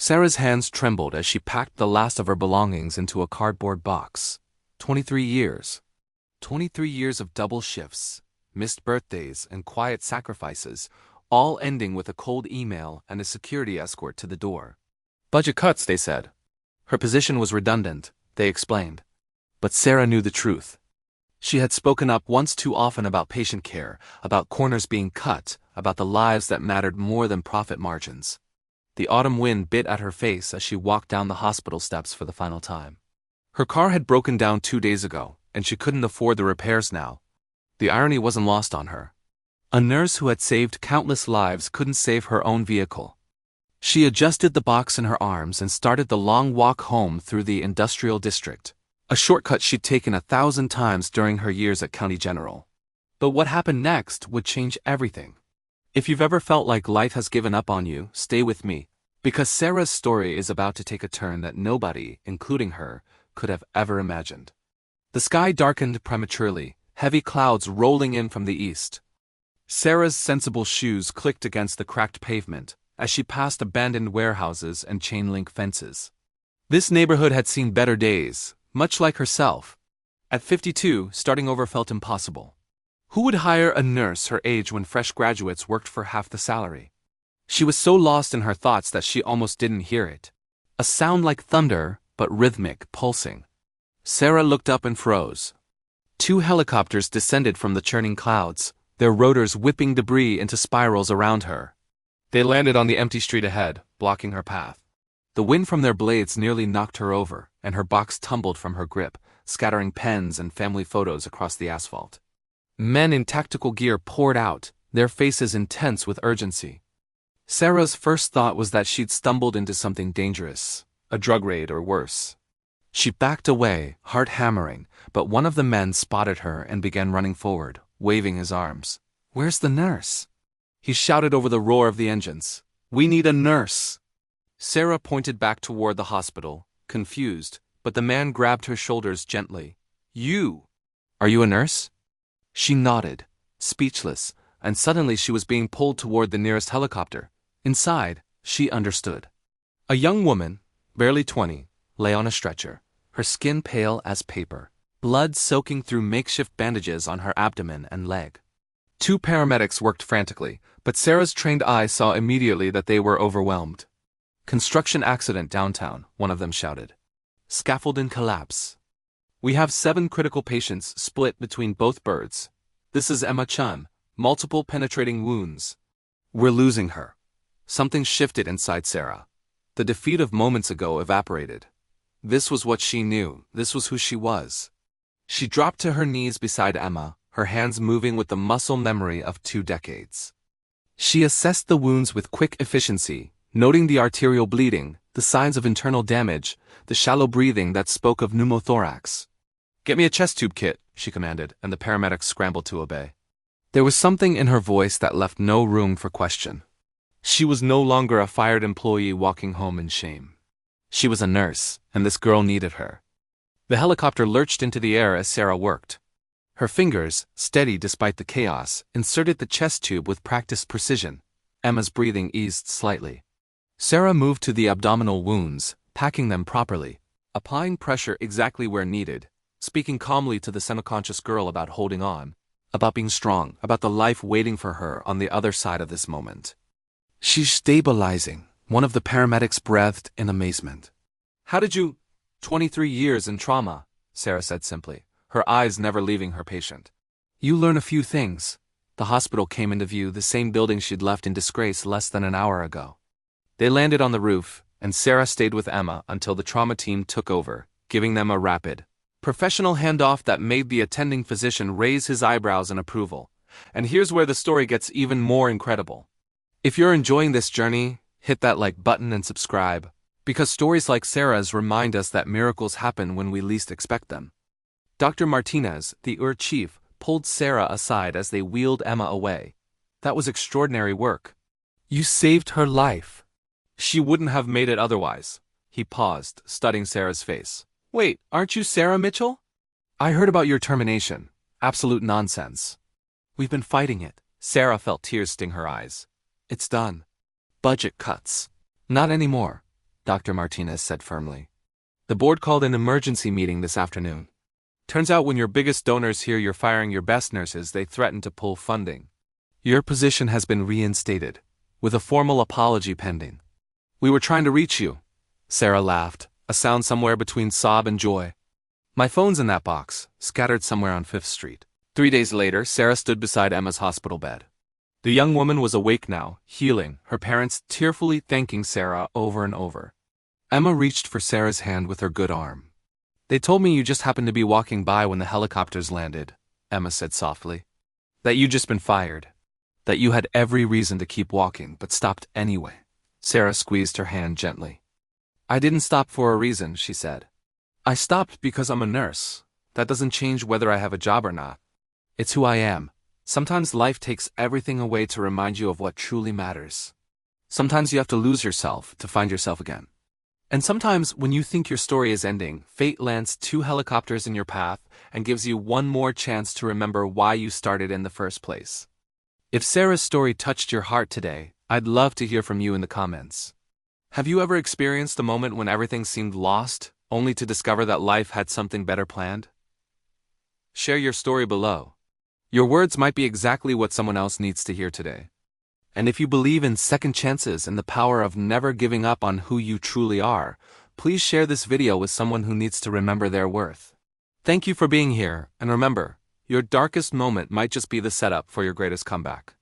Sarah's hands trembled as she packed the last of her belongings into a cardboard box. 23 years. 23 years of double shifts, missed birthdays, and quiet sacrifices, all ending with a cold email and a security escort to the door. Budget cuts, they said. Her position was redundant, they explained. But Sarah knew the truth. She had spoken up once too often about patient care, about corners being cut, about the lives that mattered more than profit margins. The autumn wind bit at her face as she walked down the hospital steps for the final time. Her car had broken down 2 days ago, and she couldn't afford the repairs now. The irony wasn't lost on her. A nurse who had saved countless lives couldn't save her own vehicle. She adjusted the box in her arms and started the long walk home through the industrial district, a shortcut she'd taken 1,000 times during her years at County General. But what happened next would change everything. If you've ever felt like life has given up on you, stay with me, because Sarah's story is about to take a turn that nobody, including her, could have ever imagined. The sky darkened prematurely, heavy clouds rolling in from the east. Sarah's sensible shoes clicked against the cracked pavement as she passed abandoned warehouses and chain-link fences. This neighborhood had seen better days, much like herself. At 52, starting over felt impossible. Who would hire a nurse her age when fresh graduates worked for half the salary? She was so lost in her thoughts that she almost didn't hear it. A sound like thunder, but rhythmic, pulsing. Sarah looked up and froze. 2 helicopters descended from the churning clouds, their rotors whipping debris into spirals around her. They landed on the empty street ahead, blocking her path. The wind from their blades nearly knocked her over, and her box tumbled from her grip, scattering pens and family photos across the asphalt. Men in tactical gear poured out, their faces intense with urgency. Sarah's first thought was that she'd stumbled into something dangerous, a drug raid or worse. She backed away, heart hammering, but one of the men spotted her and began running forward, waving his arms. "Where's the nurse?" He shouted over the roar of the engines. "We need a nurse!" Sarah pointed back toward the hospital, confused, but the man grabbed her shoulders gently. "You! Are you a nurse?" She nodded, speechless, and suddenly she was being pulled toward the nearest helicopter. Inside, she understood. A young woman, barely 20, lay on a stretcher, her skin pale as paper, blood soaking through makeshift bandages on her abdomen and leg. 2 paramedics worked frantically, but Sarah's trained eye saw immediately that they were overwhelmed. "Construction accident downtown," one of them shouted. "Scaffold in collapse. We have 7 critical patients split between both birds. This is Emma Chun, multiple penetrating wounds. We're losing her." Something shifted inside Sarah. The defeat of moments ago evaporated. This was what she knew, this was who she was. She dropped to her knees beside Emma, her hands moving with the muscle memory of 2 decades. She assessed the wounds with quick efficiency, noting the arterial bleeding, the signs of internal damage, the shallow breathing that spoke of pneumothorax. "Get me a chest tube kit," she commanded, and the paramedics scrambled to obey. There was something in her voice that left no room for question. She was no longer a fired employee walking home in shame. She was a nurse, and this girl needed her. The helicopter lurched into the air as Sarah worked. Her fingers, steady despite the chaos, inserted the chest tube with practiced precision. Emma's breathing eased slightly. Sarah moved to the abdominal wounds, packing them properly, applying pressure exactly where needed, speaking calmly to the semi-conscious girl about holding on, about being strong, about the life waiting for her on the other side of this moment. "She's stabilizing," one of the paramedics breathed in amazement. "How did you—" 23 years in trauma," Sarah said simply, her eyes never leaving her patient. "You learn a few things." The hospital came into view, the same building she'd left in disgrace less than an hour ago. They landed on the roof, and Sarah stayed with Emma until the trauma team took over, giving them a rapid, professional handoff that made the attending physician raise his eyebrows in approval. And here's where the story gets even more incredible. If you're enjoying this journey, hit that like button and subscribe, because stories like Sarah's remind us that miracles happen when we least expect them. Dr. Martinez, the chief, pulled Sarah aside as they wheeled Emma away. "That was extraordinary work. You saved her life. She wouldn't have made it otherwise." He paused, studying Sarah's face. "Wait, aren't you Sarah Mitchell? I heard about your termination. Absolute nonsense." "We've been fighting it." Sarah felt tears sting her eyes. "It's done. Budget cuts. Not anymore. Dr. Martinez said firmly. The board called an emergency meeting this afternoon. Turns out when your biggest donors hear you're firing your best nurses, they threaten to pull funding. Your position has been reinstated, with a formal apology pending. We were trying to reach you. Sarah laughed, a sound somewhere between sob and joy. My phone's in that box, scattered somewhere on 5th Street. 3 days later, Sarah stood beside Emma's hospital bed. The young woman was awake now, healing, her parents tearfully thanking Sarah over and over. Emma reached for Sarah's hand with her good arm. They told me you just happened to be walking by when the helicopters landed, Emma said softly. That you'd just been fired. That you had every reason to keep walking, but stopped anyway. Sarah squeezed her hand gently. I didn't stop for a reason, she said. I stopped because I'm a nurse. That doesn't change whether I have a job or not. It's who I am. Sometimes life takes everything away to remind you of what truly matters. Sometimes you have to lose yourself to find yourself again. And sometimes when you think your story is ending, fate lands 2 helicopters in your path and gives you one more chance to remember why you started in the first place. If Sarah's story touched your heart today, I'd love to hear from you in the comments. Have you ever experienced a moment when everything seemed lost, only to discover that life had something better planned? Share your story below. Your words might be exactly what someone else needs to hear today. And if you believe in second chances and the power of never giving up on who you truly are, please share this video with someone who needs to remember their worth. Thank you for being here, and remember, your darkest moment might just be the setup for your greatest comeback.